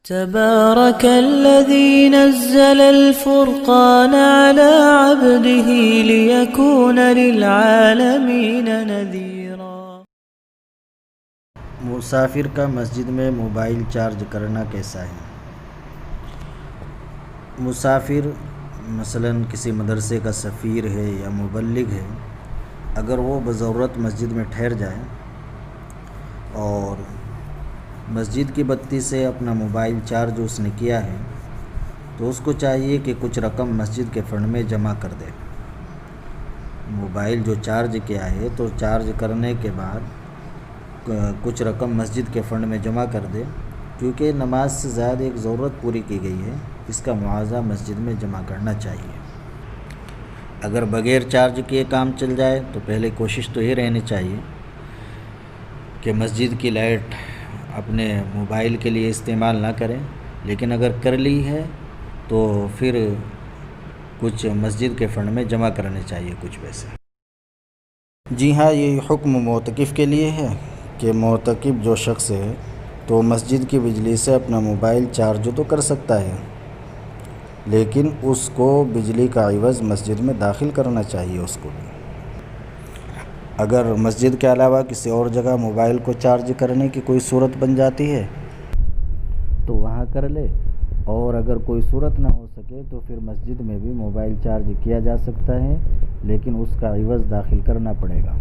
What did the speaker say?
تبارك الذي نزل الفرقان على عبده ليكون للعالمين نذيرا۔ مسافر کا مسجد میں موبائل چارج کرنا کیسا ہے؟ مسافر مثلاً کسی مدرسے کا سفیر ہے یا مبلغ ہے، اگر وہ بضرورت مسجد میں ٹھہر جائے اور مسجد کی بتی سے اپنا موبائل چارج اس نے کیا ہے تو اس کو چاہیے کہ کچھ رقم مسجد کے فنڈ میں جمع کر دے۔ موبائل جو چارج کیا ہے تو چارج کرنے کے بعد کچھ رقم مسجد کے فنڈ میں جمع کر دے، کیونکہ نماز سے زیادہ ایک ضرورت پوری کی گئی ہے، اس کا معاوضہ مسجد میں جمع کرنا چاہیے۔ اگر بغیر چارج کیے کام چل جائے تو پہلے کوشش تو یہ رہنی چاہیے کہ مسجد کی لائٹ اپنے موبائل کے لیے استعمال نہ کریں، لیکن اگر کر لی ہے تو پھر کچھ مسجد کے فنڈ میں جمع کرنے چاہیے کچھ پیسے۔ جی ہاں، یہ حکم معتکف کے لیے ہے کہ معتکف جو شخص ہے تو مسجد کی بجلی سے اپنا موبائل چارج تو کر سکتا ہے، لیکن اس کو بجلی کا عوض مسجد میں داخل کرنا چاہیے اس کو بھی۔ اگر مسجد کے علاوہ کسی اور جگہ موبائل کو چارج کرنے کی کوئی صورت بن جاتی ہے تو وہاں کر لے، اور اگر کوئی صورت نہ ہو سکے تو پھر مسجد میں بھی موبائل چارج کیا جا سکتا ہے، لیکن اس کا عوض داخل کرنا پڑے گا۔